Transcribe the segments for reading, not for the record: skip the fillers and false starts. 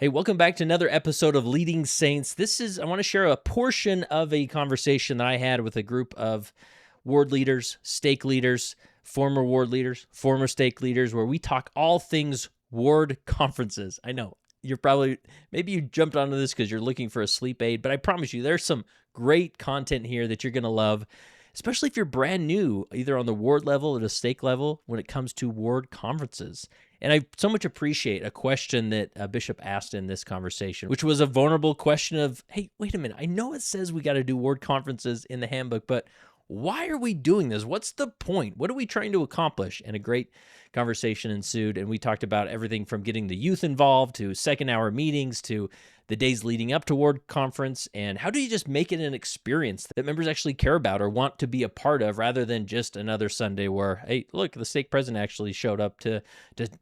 Hey, welcome back to another episode of Leading Saints. I want to share a portion of a conversation that I had with a group of ward leaders, stake leaders, former ward leaders, former stake leaders, where we talk all things ward conferences. I know maybe you jumped onto this because you're looking for a sleep aid, but I promise you there's some great content here that you're going to love, especially if you're brand new, either on the ward level or the stake level when it comes to ward conferences. And I so much appreciate a question that Bishop asked in this conversation, which was a vulnerable question of, hey, wait a minute. I know it says we got to do ward conferences in the handbook, but why are we doing this? What's the point? What are we trying to accomplish? And a great conversation ensued. And we talked about everything from getting the youth involved to second hour meetings to the days leading up to ward conference, and how do you just make it an experience that members actually care about or want to be a part of, rather than just another Sunday where, hey, look, the stake president actually showed up to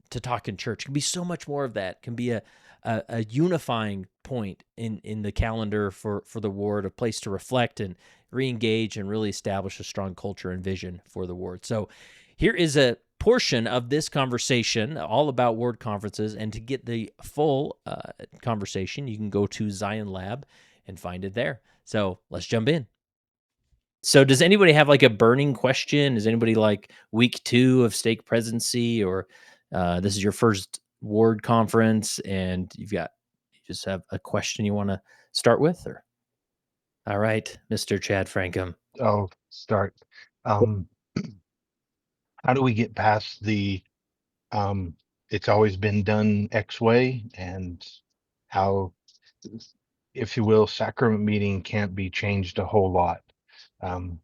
talk in church. It can be so much more of that. It can be a unifying point in the calendar for the ward, a place to reflect and re-engage and really establish a strong culture and vision for the ward. So here is a portion of this conversation all about ward conferences, and to get the full conversation, you can go to Zion Lab and find it there. So let's jump in. So does anybody have like a burning question? Is anybody like week 2 of stake presidency, or this is your first ward conference and you just have a question you want to start with? Or all right, Mr. Chad Frankham. I'll start. How do we get past the it's always been done X way, and how, if you will, sacrament meeting can't be changed a whole lot?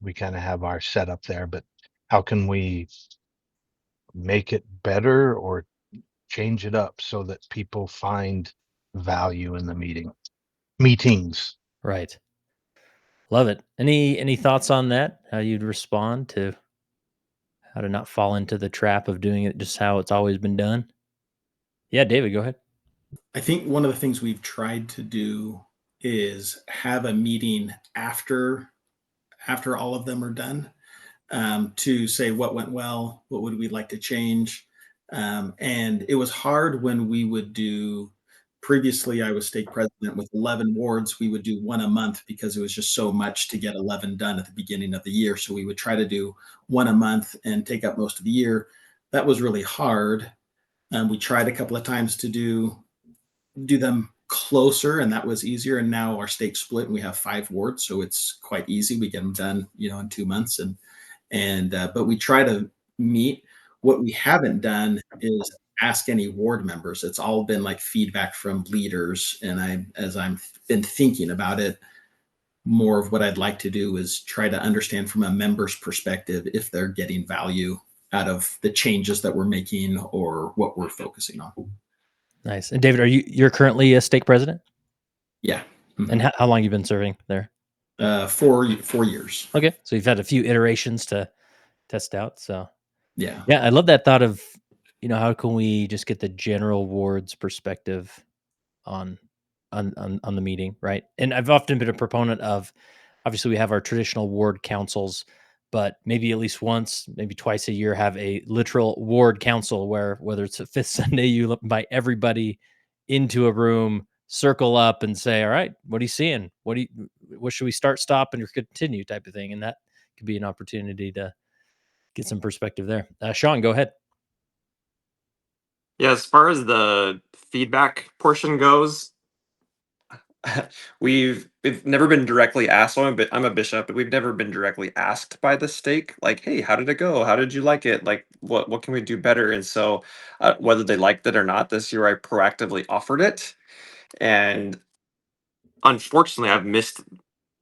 We kind of have our setup there, but how can we make it better or change it up so that people find value in the meetings? Right. Love it. Any thoughts on that? How you'd respond to how to not fall into the trap of doing it just how it's always been done? Yeah, David, go ahead. I think one of the things we've tried to do is have a meeting after all of them are done, to say what went well, what would we like to change. And it was hard when we would do. Previously, I was stake president with 11 wards. We would do one a month because it was just so much to get 11 done at the beginning of the year. So we would try to do one a month and take up most of the year. That was really hard. We tried a couple of times to do them closer, and that was easier. And now our stake split and we have 5 wards, so it's quite easy. We get them done, in 2 months. But we try to meet. What we haven't done is ask any ward members. It's all been like feedback from leaders. And as I'm been thinking about it, more of what I'd like to do is try to understand from a member's perspective if they're getting value out of the changes that we're making or what we're focusing on. Nice. And David, you're currently a stake president? Yeah. Mm-hmm. And how long you been serving there? 4 years. Okay, so you've had a few iterations to test out. So yeah, I love that thought of, how can we just get the general ward's perspective on the meeting, right? And I've often been a proponent of, obviously we have our traditional ward councils, but maybe at least once, maybe twice a year, have a literal ward council where, whether it's a fifth Sunday, you invite everybody into a room, circle up and say, all right, what are you seeing? What should we start, stop, and continue type of thing? And that could be an opportunity to get some perspective there. Sean, go ahead. Yeah, as far as the feedback portion goes, we've never been directly asked. I'm a bishop, but we've never been directly asked by the stake, like, "Hey, how did it go? How did you like it? Like, what can we do better?" And so, whether they liked it or not, this year I proactively offered it, and unfortunately, I've missed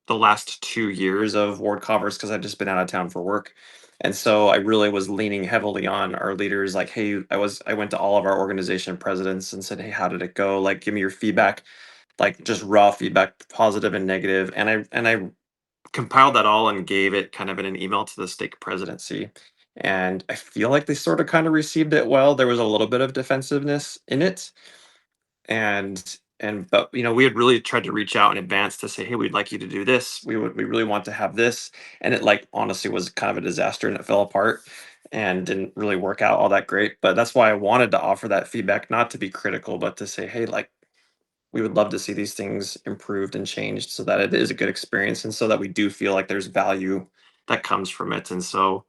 the last 2 years of ward conference because I've just been out of town for work. And so I really was leaning heavily on our leaders, like, hey, I went to all of our organization presidents and said, hey, how did it go? Like, give me your feedback, like just raw feedback, positive and negative. And I compiled that all and gave it kind of in an email to the stake presidency. And I feel like they sort of kind of received it well. There was a little bit of defensiveness in it, but we had really tried to reach out in advance to say, hey, we'd like you to do this, we really want to have this. And it, like, honestly was kind of a disaster, and it fell apart and didn't really work out all that great. But that's why I wanted to offer that feedback, not to be critical, but to say, hey, like, we would love to see these things improved and changed so that it is a good experience and so that we do feel like there's value that comes from it. And so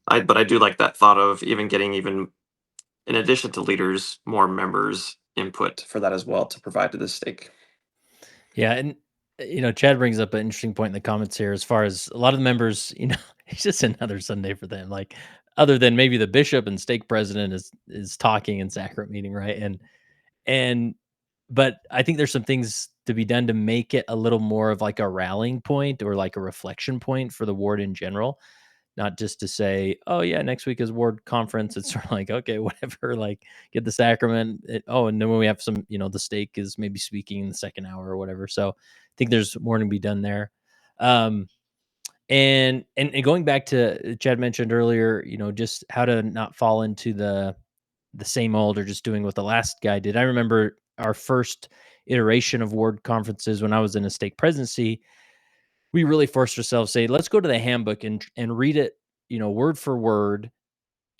but I do like that thought of even getting even in addition to leaders, more members input for that as well to provide to the stake. Yeah, and Chad brings up an interesting point in the comments here as far as a lot of the members, it's just another Sunday for them. Like other than maybe the bishop and stake president is talking in sacrament meeting, right? And but I think there's some things to be done to make it a little more of like a rallying point or like a reflection point for the ward in general. Not just to say, "Oh, yeah, next week is ward conference." It's sort of like, "Okay, whatever, like, get the sacrament." And then when we have some, the stake is maybe speaking in the second hour or whatever. So, I think there's more to be done there. Um, and going back to Chad mentioned earlier, just how to not fall into the same old or just doing what the last guy did. I remember our first iteration of ward conferences when I was in a stake presidency. We really forced ourselves to say, let's go to the handbook and read it, word for word,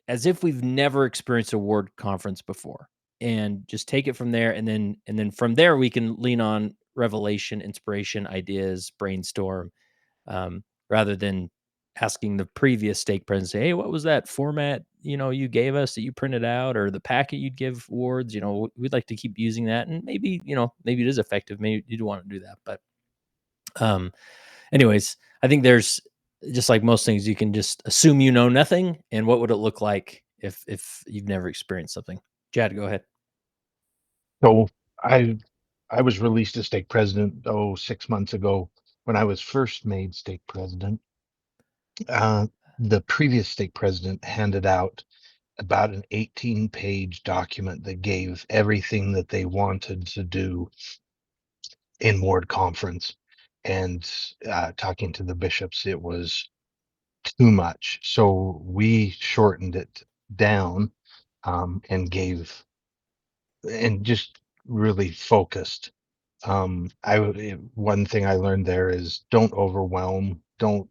as if we've never experienced a ward conference before, and just take it from there. And then from there, we can lean on revelation, inspiration, ideas, brainstorm, rather than asking the previous stake president, say, hey, what was that format, you gave us that you printed out, or the packet you'd give wards? We'd like to keep using that. And maybe, maybe it is effective. Maybe you do want to do that. But, um, anyways, I think there's just like most things, you can just assume nothing, and what would it look like if you've never experienced something? Jad, go ahead. So I was released as stake president 6 months ago. When I was first made stake president, the previous stake president handed out about an 18-page document that gave everything that they wanted to do in ward conference. And talking to the bishops, it was too much. So we shortened it down, and just really focused. One thing I learned there is don't overwhelm. Don't,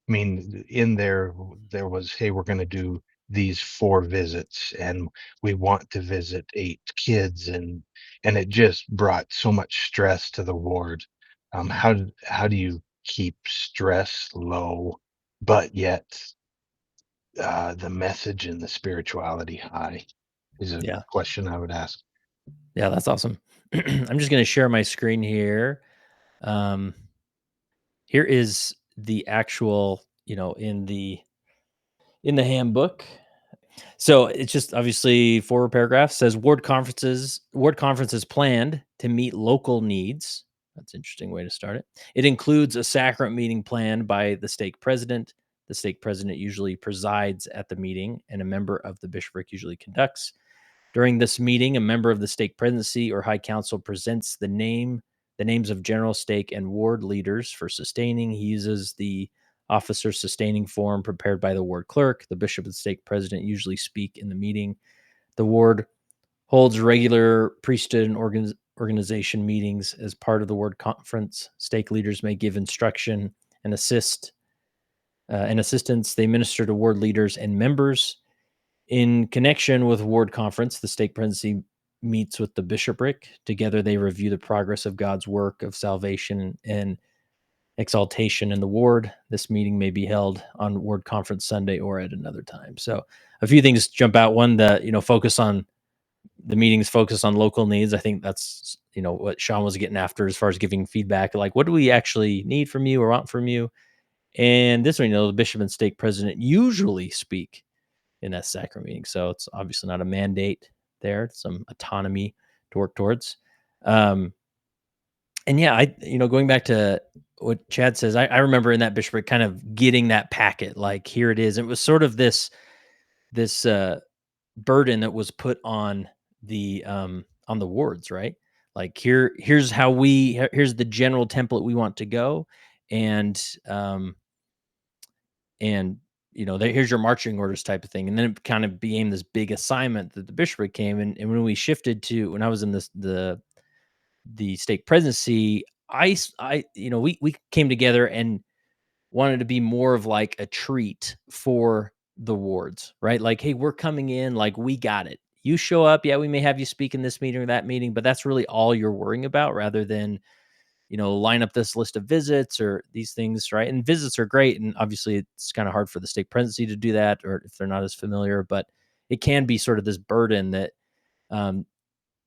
I mean, in there was, hey, we're going to do these 4 visits and we want to visit 8 kids, and it just brought so much stress to the ward. How do you keep stress low, but yet the message and the spirituality high is a Yeah. question I would ask. Yeah, that's awesome. I'm just going to share my screen here. Here is the actual, in the handbook. So it's just obviously 4 paragraphs. Says ward conferences planned to meet local needs. That's an interesting way to start it. It includes a sacrament meeting planned by the stake president. The stake president usually presides at the meeting, and a member of the bishopric usually conducts. During this meeting, a member of the stake presidency or high council presents the names of general stake and ward leaders for sustaining. He uses the officer sustaining form prepared by the ward clerk. The bishop and stake president usually speak in the meeting. The ward holds regular priesthood and organization meetings as part of the ward conference. Stake leaders may give instruction and assistance. They minister to ward leaders and members. In connection with ward conference, the stake presidency meets with the bishopric. Together, they review the progress of God's work of salvation and exaltation in the ward. This meeting may be held on ward conference Sunday or at another time. So a few things jump out. One, focus on the meetings, focus on local needs. I think that's, what Sean was getting after as far as giving feedback. Like, what do we actually need from you or want from you? And this one, the bishop and stake president usually speak in that sacrament meeting. So it's obviously not a mandate there, some autonomy to work towards. And yeah, going back to what Chad says, I remember in that bishopric kind of getting that packet, like, here it is. It was sort of this burden that was put on the wards, right? Like, here's the general template we want to go. And here's your marching orders type of thing. And then it kind of became this big assignment that the bishopric came. And when we shifted to, when I was in the stake presidency, we came together and wanted to be more of like a treat for the wards, right? Like, hey, we're coming in, like, we got it. you show up. Yeah, we may have you speak in this meeting or that meeting, but that's really all you're worrying about, rather than, line up this list of visits or these things, right? And visits are great. And obviously it's kind of hard for the stake presidency to do that, or if they're not as familiar, but it can be sort of this burden that, um,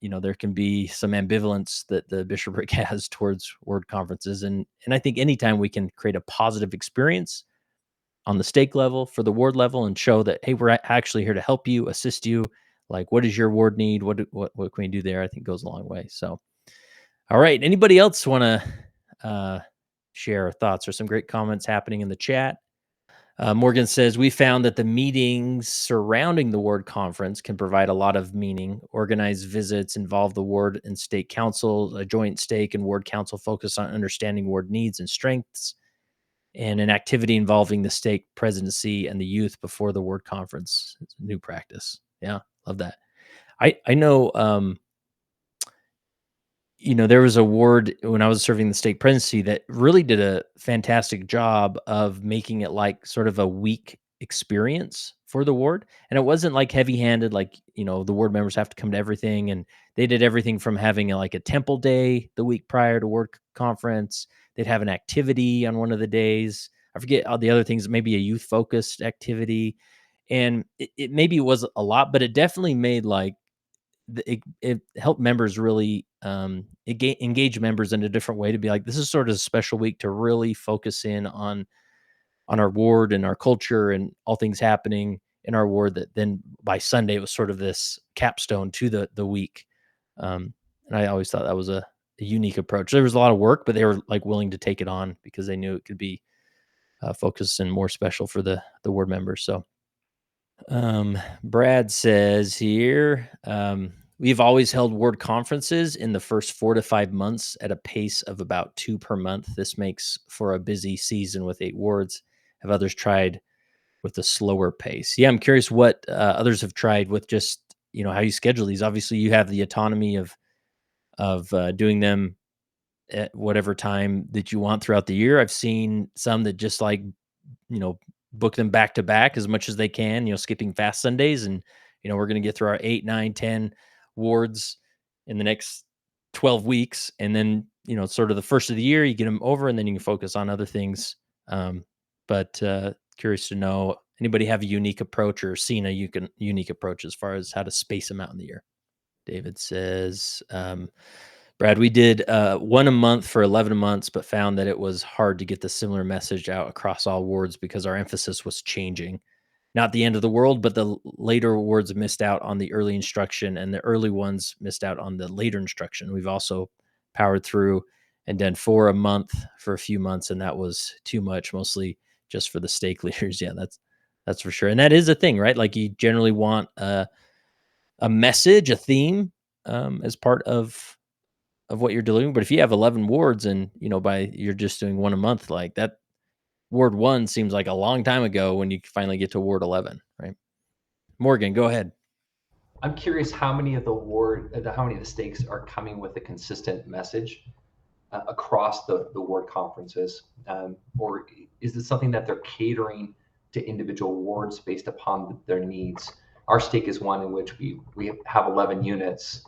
there can be some ambivalence that the bishopric has towards word conferences. And I think anytime we can create a positive experience on the stake level for the ward level and show that, hey, we're actually here to help you, assist you. Like, what does your ward need? What can we do there? I think goes a long way. So, all right. Anybody else want to share thoughts or some great comments happening in the chat? Morgan says, we found that the meetings surrounding the ward conference can provide a lot of meaning. Organized visits involve the ward and stake council, a joint stake and ward council focus on understanding ward needs and strengths, and an activity involving the stake presidency and the youth before the ward conference. It's a new practice. Yeah, love that. I know, there was a ward when I was serving the stake presidency that really did a fantastic job of making it like sort of a week experience for the ward. And it wasn't like heavy handed, like, the ward members have to come to everything. And they did everything from having like a temple day the week prior to ward conference. They'd have an activity on one of the days. I forget all the other things, maybe a youth focused activity. And it maybe was a lot, but it definitely made like, it helped members really engage members in a different way, to be like, this is sort of a special week to really focus in on our ward and our culture and all things happening in our ward, that then by Sunday it was sort of this capstone to the week. And I always thought that was a unique approach. There was a lot of work, but they were like willing to take it on because they knew it could be focused and more special for the ward members. So Brad says here, we've always held ward conferences in the first 4 to 5 months at a pace of about 2 per month. This makes for a busy season with 8 wards. Have others tried with a slower pace? Yeah, I'm curious what others have tried with just, how you schedule these. Obviously, you have the autonomy of doing them at whatever time that you want throughout the year. I've seen some that just like, book them back to back as much as they can, skipping fast Sundays. And, we're going to get through our 8, 9, 10 wards in the next 12 weeks. And then, sort of the first of the year, you get them over and then you can focus on other things. But curious to know, anybody have a unique approach or seen a unique approach as far as how to space them out in the year? David says, Brad, we did one a month for 11 months, but found that it was hard to get the similar message out across all wards because our emphasis was changing. Not the end of the world, but the later wards missed out on the early instruction and the early ones missed out on the later instruction. We've also powered through and done 4 a month for a few months, and that was too much, mostly just for the stake leaders. Yeah, that's for sure. And that is a thing, right? Like, you generally want a message, a theme, as part of what you're delivering. But if you have 11 wards and, you're just doing 1 a month, like that, ward 1 seems like a long time ago when you finally get to ward 11, right? Morgan, go ahead. I'm curious how many of the stakes are coming with a consistent message across the ward conferences, or is it something that they're catering to individual wards based upon their needs? Our stake is one in which we have 11 units,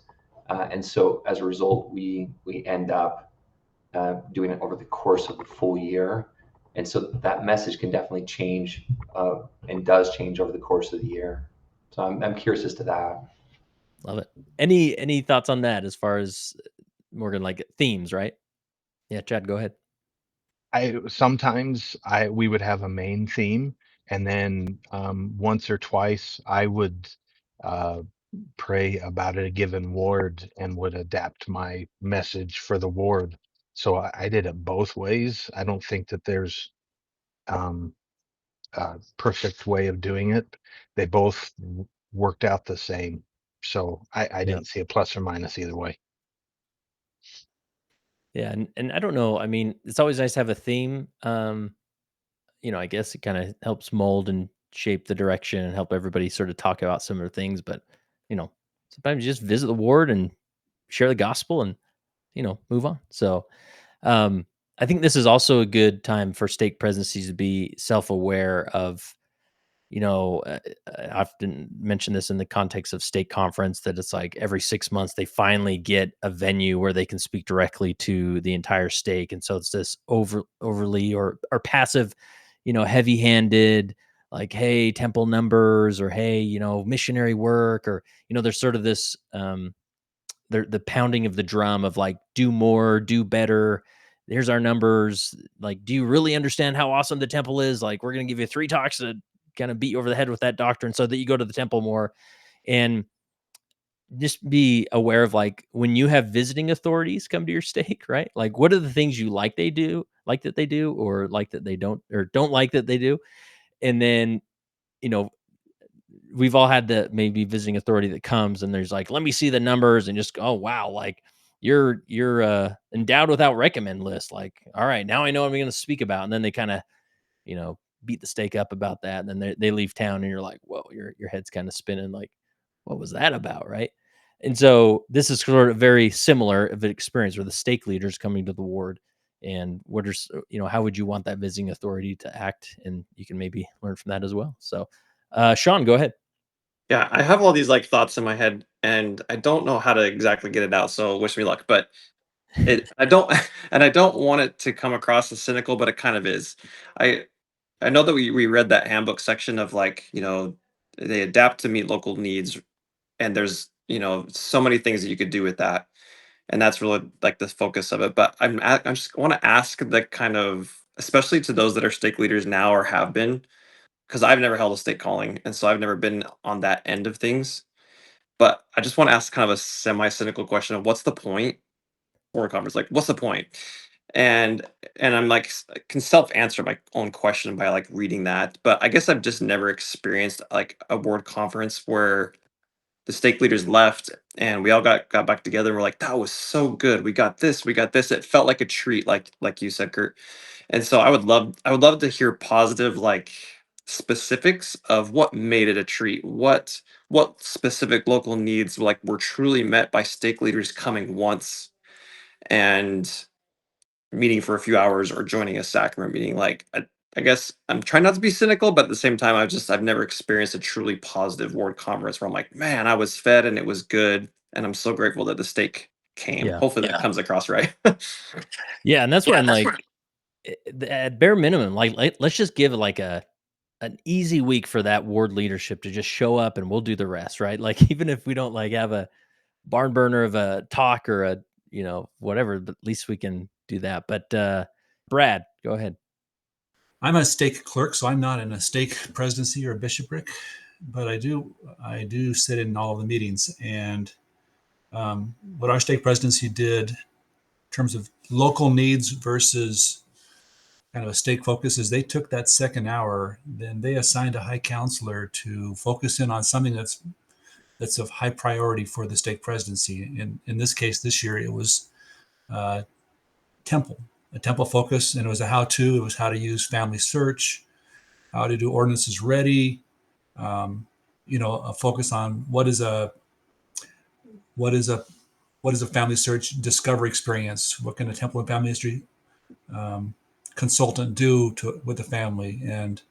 and so as a result, we end up doing it over the course of the full year, and so that message can definitely change and does change over the course of the year. So I'm curious as to that. Love it. Any thoughts on that as far as, Morgan, like themes, right? Yeah, Chad, go ahead. Sometimes we would have a main theme, and then once or twice I would pray about a given ward and would adapt my message for the ward. So I did it both ways. I don't think that there's a perfect way of doing it. They both worked out the same. So I didn't see a plus or minus either way. Yeah, and I don't know. I mean, it's always nice to have a theme. I guess it kind of helps mold and shape the direction and help everybody sort of talk about similar things. But, sometimes you just visit the ward and share the gospel and, move on. So I think this is also a good time for stake presidencies to be self-aware of, I often mention this in the context of stake conference, that it's like every 6 months they finally get a venue where they can speak directly to the entire stake. And so it's this overly or passive, heavy handed, like, hey, temple numbers, or hey, missionary work, or, there's sort of this, the pounding of the drum of like, do more, do better. Here's our numbers. Like, do you really understand how awesome the temple is? Like, we're going to give you 3 talks to kind of beat you over the head with that doctrine so that you go to the temple more. And just be aware of, like, when you have visiting authorities come to your stake, right? Like, what are the things you like that they do, or like that they don't, or don't like that they do? And then, you know, we've all had the maybe visiting authority that comes and there's like, let me see the numbers, and just, oh wow, like you're endowed without recommend list. Like, all right, now I know what I'm going to speak about. And then they kind of, beat the stake up about that. And then they leave town and you're like, whoa, your head's kind of spinning. Like, what was that about? Right. And so this is sort of very similar of an experience where the stake leaders coming to the ward, and how would you want that visiting authority to act? And you can maybe learn from that as well. So, Sean, go ahead. Yeah, I have all these like thoughts in my head, and I don't know how to exactly get it out. So wish me luck. But I don't, and I don't want it to come across as cynical, but it kind of is. I I know that we read that handbook section of like, they adapt to meet local needs, and there's, so many things that you could do with that. And that's really like the focus of it. But I just want to ask the kind of, especially to those that are stake leaders now or have been, because I've never held a stake calling, and so I've never been on that end of things. But I just want to ask kind of a semi-cynical question of what's the point? Or conference, like, what's the point? And I'm like, I can self-answer my own question by like reading that. But I guess I've just never experienced like a board conference where the stake leaders left and we all got back together and we're like, that was so good. We got this, we got this. It felt like a treat, like you said, Kurt. And so I would love to hear positive like specifics of what made it a treat. What specific local needs like were truly met by stake leaders coming once and meeting for a few hours or joining a sacrament meeting. Like, I guess I'm trying not to be cynical, but at the same time, I've never experienced a truly positive ward conference where I'm like, man, I was fed and it was good, and I'm so grateful that the steak came. Yeah. Hopefully that comes across right. Yeah. And that's where I'm like, at bare minimum, like, let's just give like an easy week for that ward leadership to just show up and we'll do the rest, right? Like, even if we don't like have a barn burner of a talk or a, whatever, but at least we can do that. But Brad, go ahead. I'm a stake clerk, so I'm not in a stake presidency or a bishopric, but I do sit in all of the meetings. And what our stake presidency did in terms of local needs versus kind of a stake focus is they took that second hour, then they assigned a high counselor to focus in on something that's of high priority for the stake presidency. In this case, this year, it was a temple focus, and it was a how-to. It was how to use family search, how to do ordinances ready, a focus on what is a family search discovery experience. What can a temple and family history consultant do with the family? And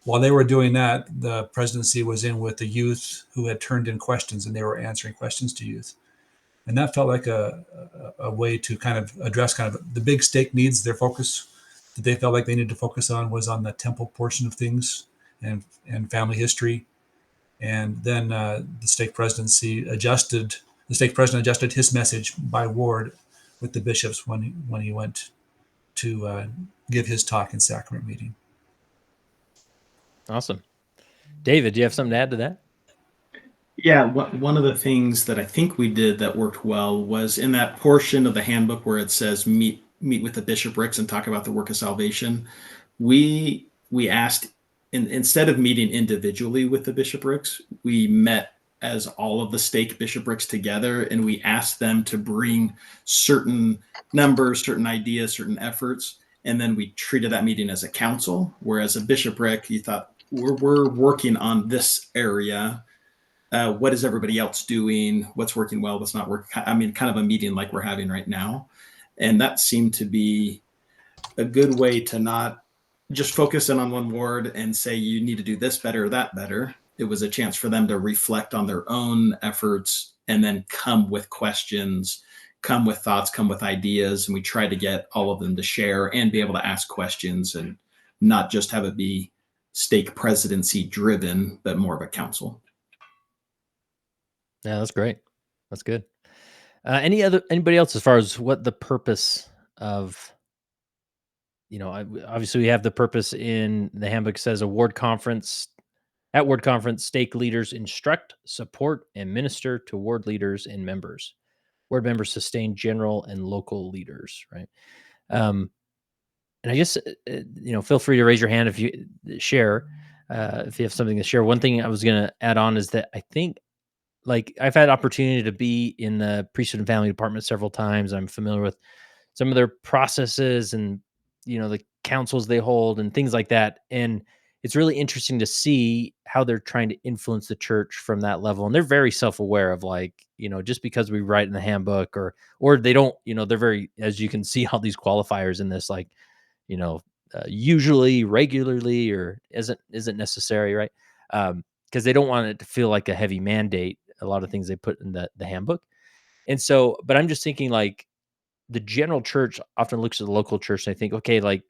while they were doing that, the presidency was in with the youth who had turned in questions, and they were answering questions to youth. And that felt like a way to kind of address kind of the big stake needs. Their focus that they felt like they needed to focus on was on the temple portion of things and family history. And then the stake president adjusted his message by ward with the bishops when he went to give his talk in sacrament meeting. Awesome. David, do you have something to add to that? Yeah, one of the things that I think we did that worked well was in that portion of the handbook where it says meet with the bishoprics and talk about the work of salvation. We asked, instead of meeting individually with the bishoprics, we met as all of the stake bishoprics together, and we asked them to bring certain numbers, certain ideas, certain efforts, and then we treated that meeting as a council. Whereas a bishopric, you thought, we're working on this area. What is everybody else doing? What's working well? What's not working? I mean, kind of a meeting like we're having right now. And that seemed to be a good way to not just focus in on one ward and say you need to do this better or that better. It was a chance for them to reflect on their own efforts and then come with questions, come with thoughts, come with ideas. And we tried to get all of them to share and be able to ask questions and not just have it be stake presidency driven, but more of a council. Yeah, that's great. That's good. Anybody else as far as what the purpose of, obviously we have the purpose in the handbook says at ward conference, stake leaders instruct, support, and minister to ward leaders and members. Ward members sustain general and local leaders, right? And I just, feel free to raise your hand if you share, if you have something to share. One thing I was going to add on is that I think, like, I've had opportunity to be in the priesthood and family department several times. I'm familiar with some of their processes and, the councils they hold and things like that. And it's really interesting to see how they're trying to influence the church from that level. And they're very self-aware of, like, just because we write in the handbook or they don't, they're very, as you can see, all these qualifiers in this, like, usually, regularly, or isn't necessary, right? Because they don't want it to feel like a heavy mandate. A lot of things they put in the handbook, and so. But I'm just thinking, like, the general church often looks at the local church and I think, okay, like,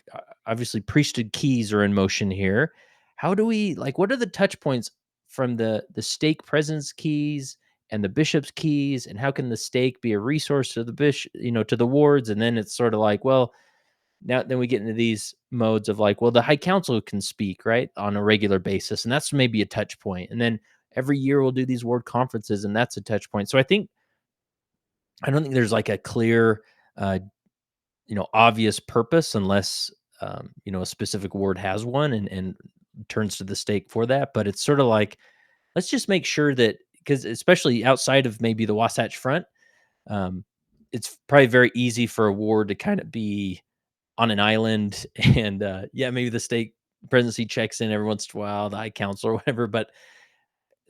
obviously priesthood keys are in motion here. How do we, like, what are the touch points from the stake presence keys and the bishop's keys, and how can the stake be a resource to the bishop, to the wards? And then it's sort of like, well, now then we get into these modes of, like, well, the high council can speak, right, on a regular basis, and that's maybe a touch point. And then every year we'll do these ward conferences, and that's a touch point. So I don't think there's like a clear, uh, obvious purpose unless, a specific ward has one and turns to the stake for that. But it's sort of like, let's just make sure that, because especially outside of maybe the Wasatch Front, um, it's probably very easy for a ward to kind of be on an island and, maybe the stake presidency checks in every once in a while, the high council or whatever. But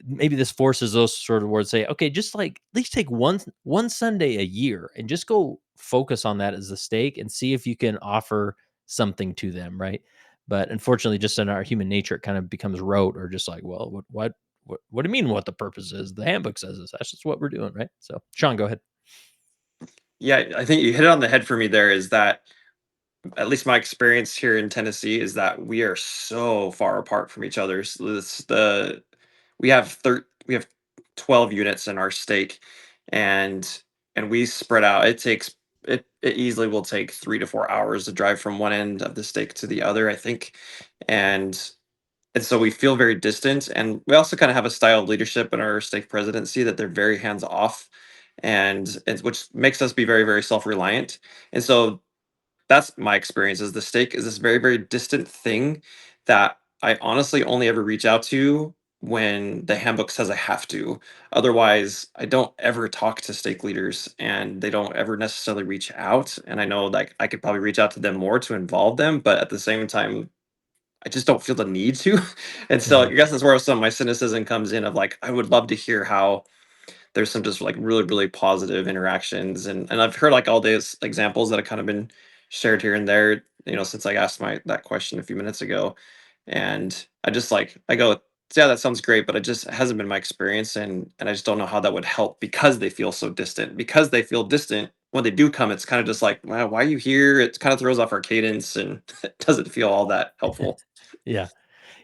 maybe this forces those sort of words say, okay, just like at least take one Sunday a year and just go focus on that as a stake and see if you can offer something to them, right? But unfortunately, just in our human nature, it kind of becomes rote or just like, well, what do you mean what the purpose is? The handbook says this. That's just what we're doing, right? So, Sean, go ahead. Yeah, I think you hit it on the head for me there, is that at least my experience here in Tennessee is that we are so far apart from each other. So we have 12 units in our stake, and we spread out. It easily will take 3 to 4 hours to drive from one end of the stake to the other, I think. And so we feel very distant, and we also kind of have a style of leadership in our stake presidency that they're very hands off, and which makes us be very, very self-reliant. And so that's my experience, is the stake is this very, very distant thing that I honestly only ever reach out to when the handbook says I have to. Otherwise, I don't ever talk to stake leaders, and they don't ever necessarily reach out. And I know, like, I could probably reach out to them more to involve them, but at the same time, I just don't feel the need to. And so I Mhm. guess that's where some of my cynicism comes in, of like, I would love to hear how there's some just like really, really positive interactions. And I've heard like all these examples that have kind of been shared here and there, since I asked that question a few minutes ago. And I just like, I go, yeah, that sounds great, but it just hasn't been my experience. And I just don't know how that would help, because they feel so distant. Because they feel distant when they do come, it's kind of just like, well, why are you here? It kind of throws off our cadence, and it doesn't feel all that helpful. Yeah.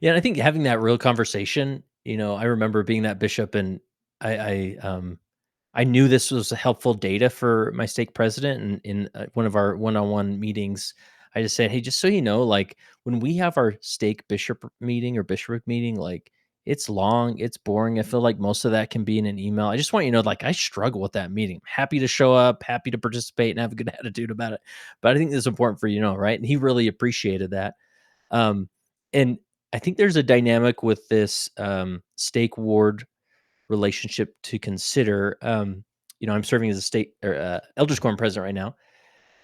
Yeah, and I think having that real conversation, I remember being that bishop, and I knew this was a helpful data for my stake president, and in one of our one-on-one meetings, I just said, "Hey, just so you know, like, when we have our stake bishop meeting or bishopric meeting, like, it's long, it's boring. I feel like most of that can be in an email. I just want you to know, like, I struggle with that meeting. Happy to show up, happy to participate, and have a good attitude about it. But I think it's important for you to know, right?" And he really appreciated that. Um, and I think there's a dynamic with this stake ward relationship to consider. I'm serving as a state or elders quorum president right now,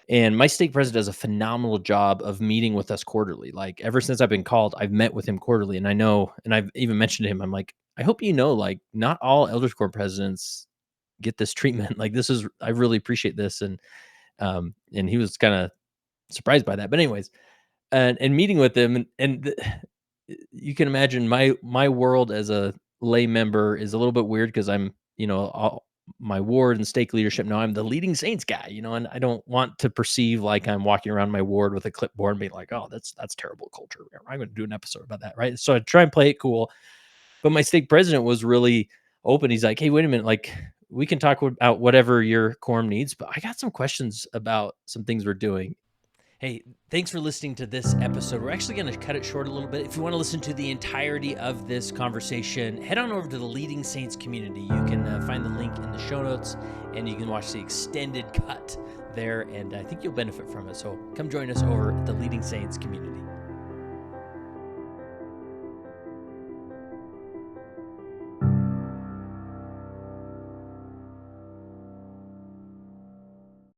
and my stake president does a phenomenal job of meeting with us quarterly. Like, ever since I've been called, I've met with him quarterly, and I know, and I've even mentioned to him, I'm like, I hope you know, like, not all elders quorum presidents get this treatment. Like, I really appreciate this, and he was kind of surprised by that. But anyways, and meeting with them, and you can imagine my world as a lay member is a little bit weird because I'm, my ward and stake leadership. Now I'm the leading saints guy, and I don't want to perceive like I'm walking around my ward with a clipboard and being like, oh, that's terrible culture. I'm going to do an episode about that, right? So I try and play it cool. But my stake president was really open. He's like, hey, wait a minute, like we can talk about whatever your quorum needs, but I got some questions about some things we're doing. Hey, thanks for listening to this episode. We're actually going to cut it short a little bit. If you want to listen to the entirety of this conversation, head on over to the Leading Saints community. You can find the link in the show notes, and you can watch the extended cut there, and I think you'll benefit from it. So come join us over at the Leading Saints community.